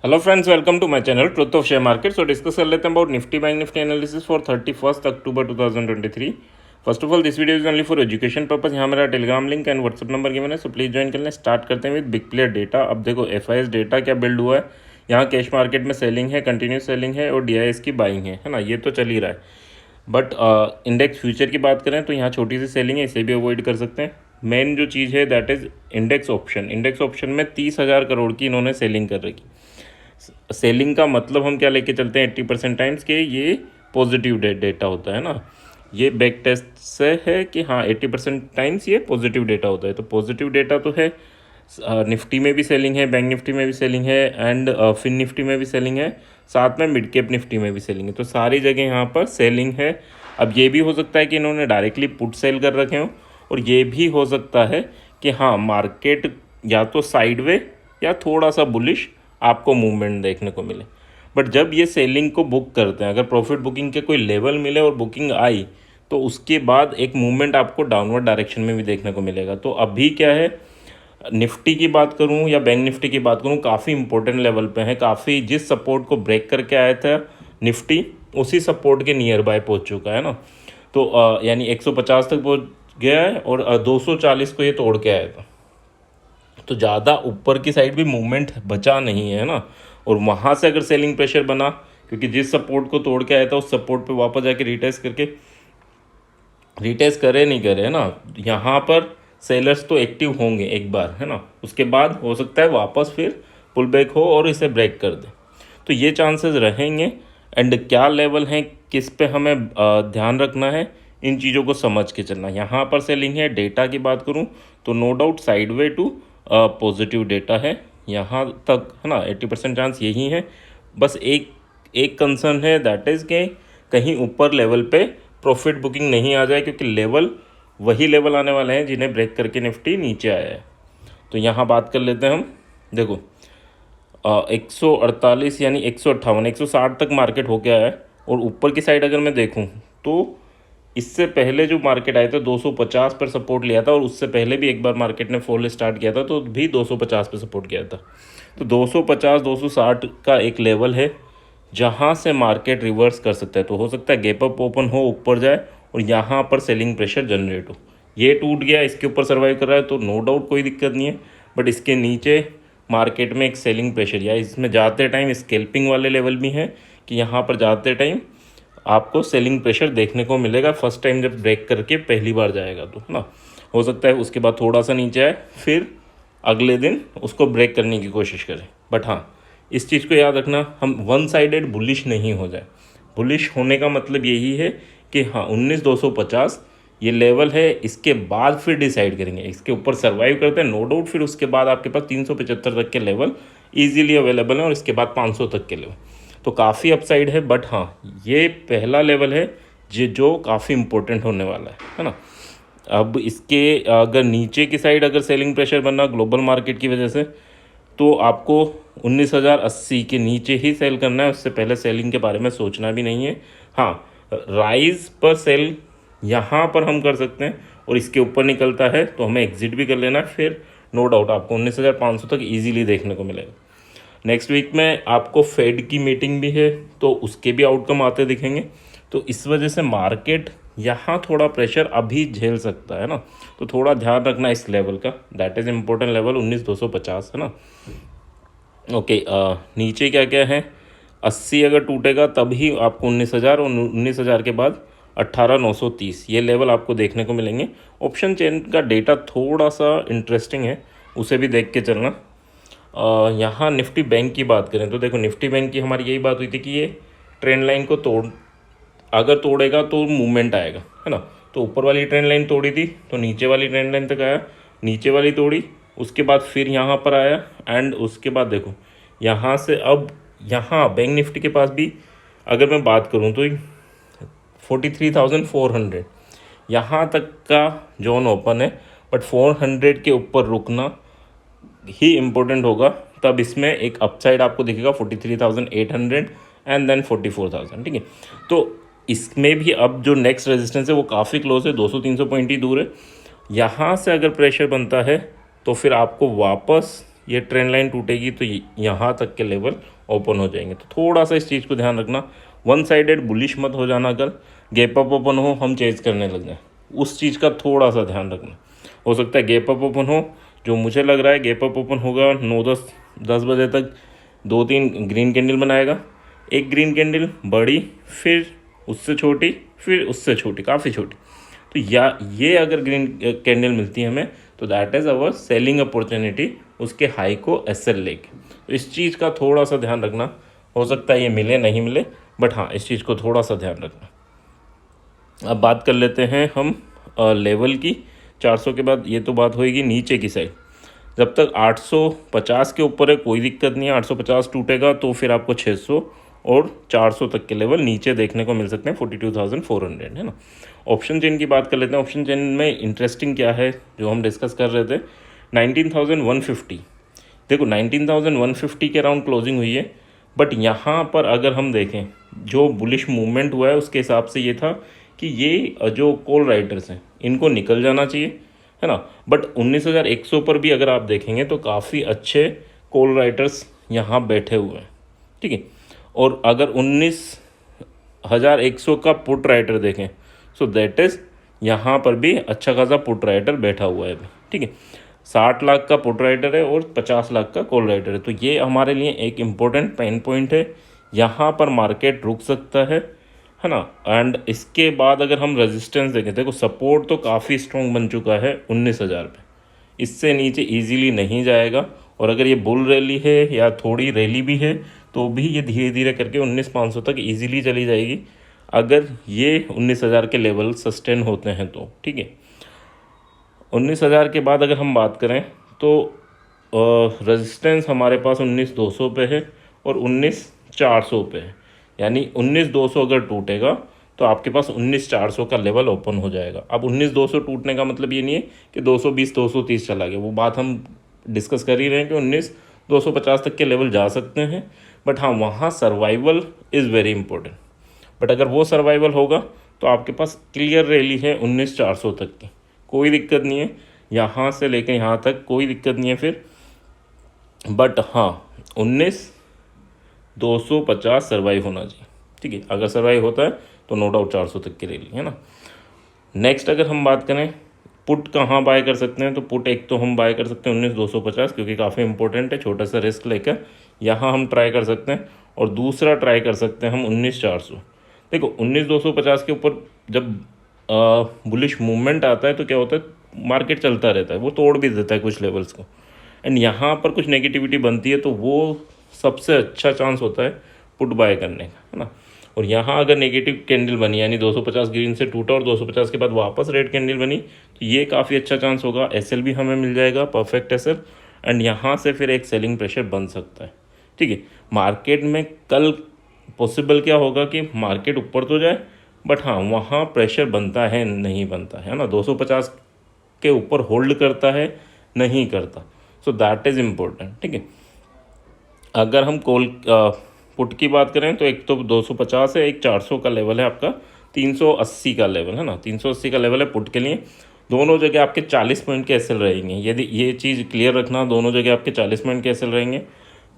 Hello friends, welcome to my channel truth of share market. So discuss कर लेते हैं about Nifty Bank Nifty analysis for 31st October 2023। First of all this video is only for education purpose. यहाँ मेरा Telegram link and WhatsApp number given है, so please join कर लें। Start करते हैं विद बिग प्लेयर डेटा। अब देखो FIS data क्या बिल्ड हुआ है। यहाँ कैश मार्केट में सेलिंग है, कंटिन्यूस सेलिंग है और DIS की बाइंग है ना, ये तो चल ही रहा है। बट इंडेक्स फ्यूचर की बात करें तो यहाँ छोटी सी सेलिंग है, इसे भी अवॉइड कर सकते हैं। मेन जो चीज़ है that is index option. Index option में 30,000 करोड़ की इन्होंने सेलिंग कर रखी। सेलिंग का मतलब हम क्या लेके चलते हैं 80% टाइम्स के ये पॉजिटिव डेटा होता है ना। ये बैक टेस्ट से है कि हाँ 80% टाइम्स ये पॉजिटिव डेटा होता है। तो पॉजिटिव डेटा तो है, निफ्टी में भी सेलिंग है, बैंक निफ्टी में भी सेलिंग है एंड फिन निफ्टी में भी सेलिंग है, साथ में मिड कैप निफ्टी में भी सेलिंग है। तो सारी जगह यहाँ पर सेलिंग है। अब ये भी हो सकता है कि इन्होंने डायरेक्टली पुट सेल कर रखे हों, और ये भी हो सकता है कि हाँ मार्केट या तो साइडवे या थोड़ा सा बुलिश आपको मूवमेंट देखने को मिले। बट जब ये सेलिंग को बुक करते हैं, अगर प्रॉफिट बुकिंग के कोई लेवल मिले और बुकिंग आई, तो उसके बाद एक मूवमेंट आपको डाउनवर्ड डायरेक्शन में भी देखने को मिलेगा। तो अभी क्या है, निफ्टी की बात करूं या बैंक निफ्टी की बात करूं, काफ़ी इंपॉर्टेंट लेवल पे है। काफ़ी जिस सपोर्ट को ब्रेक करके आया था निफ्टी, उसी सपोर्ट के नियर बाय पहुंच चुका है ना। तो यानी 150 तक पहुंच गया है और 240 को ये तोड़ के आया था। तो ज़्यादा ऊपर की साइड भी मूवमेंट बचा नहीं है ना। और वहाँ से अगर सेलिंग प्रेशर बना, क्योंकि जिस सपोर्ट को तोड़ के आया था उस सपोर्ट पे वापस जाके रिटेस्ट करे नहीं करे है ना, यहाँ पर सेलर्स तो एक्टिव होंगे एक बार है ना। उसके बाद हो सकता है वापस फिर पुल बैक हो और इसे ब्रेक कर दे, तो ये चांसेस रहेंगे। एंड क्या लेवल हैं, किस पे हमें ध्यान रखना है, इन चीज़ों को समझ के चलना। यहाँ पर सेलिंग है। डेटा की बात करूँ तो no doubt sideway to positive data है यहाँ तक है ना। 80% चांस यही है। बस एक एक कंसर्न है दैट इज़ के कहीं ऊपर लेवल पे प्रॉफिट बुकिंग नहीं आ जाए, क्योंकि लेवल वही लेवल आने वाले हैं जिन्हें ब्रेक करके निफ्टी नीचे आया है। तो यहाँ बात कर लेते हैं हम। देखो 148 यानी 158 160 तक मार्केट हो गया है। और ऊपर की साइड अगर मैं देखूं तो इससे पहले जो मार्केट आया था 250 पर सपोर्ट लिया था, और उससे पहले भी एक बार मार्केट ने फॉल स्टार्ट किया था तो भी 250 पर सपोर्ट किया था। तो 250 260 का एक लेवल है जहां से मार्केट रिवर्स कर सकता है। तो हो सकता है गैप अप ओपन हो, ऊपर जाए और यहाँ पर सेलिंग प्रेशर जनरेट हो। ये टूट गया, इसके ऊपर सर्वाइव कर रहा है तो नो डाउट कोई दिक्कत नहीं है। बट इसके नीचे मार्केट में एक सेलिंग प्रेशर या इसमें जाते टाइम स्केल्पिंग वाले लेवल भी हैं कि यहाँ पर जाते टाइम आपको सेलिंग प्रेशर देखने को मिलेगा। फर्स्ट टाइम जब ब्रेक करके पहली बार जाएगा तो ना, हो सकता है उसके बाद थोड़ा सा नीचे आए, फिर अगले दिन उसको ब्रेक करने की कोशिश करें। बट हाँ, इस चीज़ को याद रखना, हम वन साइडेड बुलिश नहीं हो जाए। बुलिश होने का मतलब यही है कि हाँ 19,250 ये लेवल है, इसके बाद फिर डिसाइड करेंगे। इसके ऊपर सर्वाइव करते हैं नो डाउट, फिर उसके बाद आपके पास 375 तक के लेवल ईजिली अवेलेबल हैं और इसके बाद 500 तक के लेवल। तो काफ़ी अपसाइड है। बट हाँ, ये पहला लेवल है जो काफ़ी इंपॉर्टेंट होने वाला है ना। अब इसके अगर नीचे की साइड अगर सेलिंग प्रेशर बनना ग्लोबल मार्केट की वजह से, तो आपको 19,080 के नीचे ही सेल करना है। उससे पहले सेलिंग के बारे में सोचना भी नहीं है। हाँ, राइज पर सेल यहाँ पर हम कर सकते हैं, और इसके ऊपर निकलता है तो हमें एग्जिट भी कर लेना है। फिर नो डाउट आपको 19,500 तक इजीली देखने को मिलेगा। नेक्स्ट वीक में आपको फेड की मीटिंग भी है, तो उसके भी आउटकम आते दिखेंगे। तो इस वजह से मार्केट यहाँ थोड़ा प्रेशर अभी झेल सकता है ना। तो थोड़ा ध्यान रखना इस लेवल का, दैट इज़ इम्पोर्टेंट लेवल 19,250 है ना। ओके, नीचे क्या क्या है, 80 अगर टूटेगा तभी आपको 19,000, और 19,000 के बाद 18,930 ये लेवल आपको देखने को मिलेंगे। ऑप्शन चेन का डेटा थोड़ा सा इंटरेस्टिंग है, उसे भी देख के चलना। यहाँ निफ्टी बैंक की बात करें तो देखो, निफ्टी बैंक की हमारी यही बात हुई थी कि ये ट्रेंड लाइन को अगर तोड़ेगा तो मूवमेंट आएगा है ना। तो ऊपर वाली ट्रेंड लाइन तोड़ी थी तो नीचे वाली ट्रेंड लाइन तक आया, नीचे वाली तोड़ी, उसके बाद फिर यहाँ पर आया, एंड उसके बाद देखो यहाँ से अब यहाँ बैंक निफ्टी के पास भी अगर मैं बात करूँ तो 43,400 यहाँ तक का जोन ओपन है। बट 400 के ऊपर रुकना ही इम्पोर्टेंट होगा, तब इसमें एक अपसाइड आपको दिखेगा 43,800 एंड देन 44,000। ठीक है, तो इसमें भी अब जो नेक्स्ट रेजिस्टेंस है वो काफ़ी क्लोज है, 200-300 पॉइंट ही दूर है। यहाँ से अगर प्रेशर बनता है तो फिर आपको वापस ये ट्रेंड लाइन टूटेगी तो यहाँ तक के लेवल ओपन हो जाएंगे। तो थोड़ा सा इस चीज़ को ध्यान रखना, वन साइडेड बुलिश मत हो जाना। अगर गैप अप ओपन हो हम चेज करने लग जाए, उस चीज़ का थोड़ा सा ध्यान रखना। हो सकता है गैप अप ओपन हो, जो मुझे लग रहा है गैप अप ओपन होगा 9-10 बजे तक, 2-3 ग्रीन कैंडल बनाएगा, एक ग्रीन कैंडल बड़ी, फिर उससे छोटी, फिर उससे छोटी, काफ़ी छोटी। तो या ये अगर ग्रीन कैंडल मिलती है हमें तो that is our selling opportunity, उसके हाई को एसएल लेके। तो इस चीज़ का थोड़ा सा ध्यान रखना। हो सकता है ये मिले नहीं मिले, बट हाँ इस चीज़ को थोड़ा सा ध्यान रखना। अब बात कर लेते हैं हम लेवल की। 400 के बाद ये तो बात होएगी नीचे की साइड। जब तक 850 के ऊपर है कोई दिक्कत नहीं है, 850 टूटेगा तो फिर आपको 600 और 400 तक के लेवल नीचे देखने को मिल सकते हैं, 42,400 है ना। ऑप्शन चेन की बात कर लेते हैं। ऑप्शन चेन में इंटरेस्टिंग क्या है जो हम डिस्कस कर रहे थे, 19,150। देखो 19,150 के अराउंड क्लोजिंग हुई है, बट यहाँ पर अगर हम देखें जो बुलिश मूवमेंट हुआ है उसके हिसाब से ये था कि ये जो कॉल राइटर्स हैं इनको निकल जाना चाहिए, है ना। बट 19,100 पर भी अगर आप देखेंगे तो काफ़ी अच्छे कॉल राइटर्स यहाँ बैठे हुए हैं, ठीक है। और अगर 19,100 का पुट राइटर देखें सो दैट इज़ यहाँ पर भी अच्छा खासा पुट राइटर बैठा हुआ है अभी, ठीक है। 60 लाख का पुट राइटर है और 50 लाख का कॉल राइटर है। तो ये हमारे लिए एक इम्पोर्टेंट पेन पॉइंट है, यहाँ पर मार्केट रुक सकता है ना। एंड इसके बाद अगर हम रेजिस्टेंस देखें, देखो सपोर्ट तो काफ़ी स्ट्रॉन्ग बन चुका है 19,000 पे, इससे नीचे इजीली नहीं जाएगा। और अगर ये बुल रैली है या थोड़ी रैली भी है तो भी ये धीरे धीरे करके 19,500 तक इजीली चली जाएगी, अगर ये 19,000 के लेवल सस्टेन होते हैं तो, ठीक है। 19,000 के बाद अगर हम बात करें तो रेजिस्टेंस हमारे पास 19,200 पे है और 19,400 पे है। यानी 19,200 अगर टूटेगा तो आपके पास 19,400 का लेवल ओपन हो जाएगा। अब 19,200 टूटने का मतलब ये नहीं है कि 220 230 चला गया, वो बात हम डिस्कस कर ही रहे हैं कि 19,250 तक के लेवल जा सकते हैं। बट हाँ वहाँ survival is very important. But अगर वो सर्वाइवल होगा तो आपके पास क्लियर रैली है 19,400 तक की, कोई दिक्कत नहीं है, यहाँ से लेकर यहाँ तक कोई दिक्कत नहीं है फिर। बट हाँ 19,250 सर्वाइव होना चाहिए, ठीक है। अगर सर्वाइव होता है तो नो डाउट 400 तक की रैली, है ना। नेक्स्ट अगर हम बात करें पुट कहाँ बाय कर सकते हैं, तो पुट एक तो हम बाय कर सकते हैं 19,250 क्योंकि काफ़ी इंपॉर्टेंट है, छोटा सा रिस्क लेकर यहाँ हम ट्राई कर सकते हैं। और दूसरा ट्राई कर सकते हैं हम 19,400। देखो 19,250 के ऊपर जब बुलिश मूवमेंट आता है तो क्या होता है, मार्केट चलता रहता है, वो तोड़ भी देता है कुछ लेवल्स को। एंड यहाँ पर कुछ नेगेटिविटी बनती है तो वो सबसे अच्छा चांस होता है पुट बाय करने का, है ना। और यहाँ अगर नेगेटिव कैंडल बनी यानी 250 ग्रीन से टूटा और 250 के बाद वापस रेड कैंडल बनी तो ये काफ़ी अच्छा चांस होगा, एसएल भी हमें मिल जाएगा, परफेक्ट एसएल। एंड यहाँ से फिर एक सेलिंग प्रेशर बन सकता है, ठीक है। मार्केट में कल पॉसिबल क्या होगा कि मार्केट ऊपर तो जाए बट हाँ वहाँ प्रेशर बनता है नहीं बनता है ना, 250 के ऊपर होल्ड करता है नहीं करता, सो दैट इज़ इम्पोर्टेंट, ठीक है। अगर हम पुट की बात करें तो एक तो 250 है, एक 400 का लेवल है आपका, 380 का लेवल है ना, 380 का लेवल है पुट के लिए। दोनों जगह आपके 40 पॉइंट के एसएल रहेंगे, यदि ये चीज़ क्लियर रखना, दोनों जगह आपके 40 पॉइंट के एसएल रहेंगे।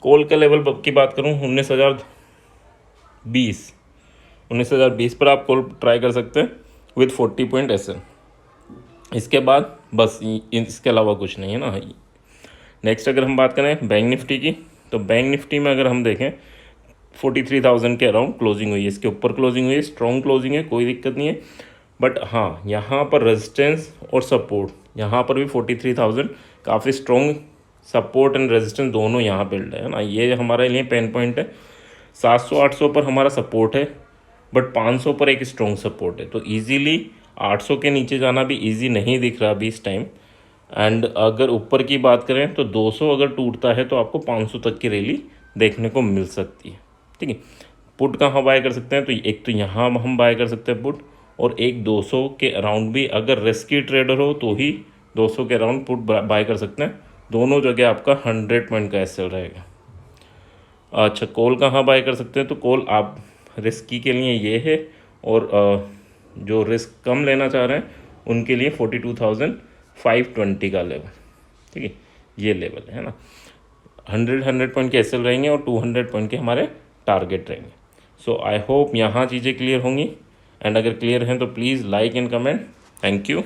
कॉल का लेवल की बात करूँ 19,020 पर आप कॉल ट्राई कर सकते हैं विथ 40 पॉइंट एसएल। इसके बाद बस इसके अलावा कुछ नहीं है ना। नेक्स्ट अगर हम बात करें बैंक निफ्टी की, तो बैंक निफ्टी में अगर हम देखें 43,000 के अराउंड क्लोजिंग हुई है, इसके ऊपर क्लोजिंग हुई है, स्ट्रॉन्ग क्लोजिंग है, कोई दिक्कत नहीं है। बट हाँ यहाँ पर रेजिस्टेंस और सपोर्ट, यहाँ पर भी 43,000 काफ़ी स्ट्रॉन्ग सपोर्ट एंड रेजिस्टेंस दोनों यहाँ बिल्ड है ना, ये हमारे लिए पेन पॉइंट है। 700-800 पर हमारा सपोर्ट है बट 500 पर एक स्ट्रॉन्ग सपोर्ट है, तो ईजीली 800 के नीचे जाना भी ईजी नहीं दिख रहा अभी इस टाइम। एंड अगर ऊपर की बात करें तो 200 अगर टूटता है तो आपको 500 तक की रैली देखने को मिल सकती है, ठीक है। पुट कहाँ बाय कर सकते हैं, तो एक तो यहाँ हम बाय कर सकते हैं पुट, और एक 200 के अराउंड भी अगर रिस्की ट्रेडर हो तो ही 200 के अराउंड पुट बाय कर सकते हैं। दोनों जगह आपका 100 पॉइंट का एसएल रहेगा। अच्छा कॉल कहाँ बाय कर सकते हैं, तो कॉल आप रिस्की के लिए ये है, और जो रिस्क कम लेना चाह रहे हैं उनके लिए 42,520 का लेवल, ठीक है, ये लेवल है ना। 100 पॉइंट के एसएल रहेंगे और 200 पॉइंट के हमारे टारगेट रहेंगे। सो आई होप यहाँ चीज़ें क्लियर होंगी, एंड अगर क्लियर हैं तो please like and comment. Thank you.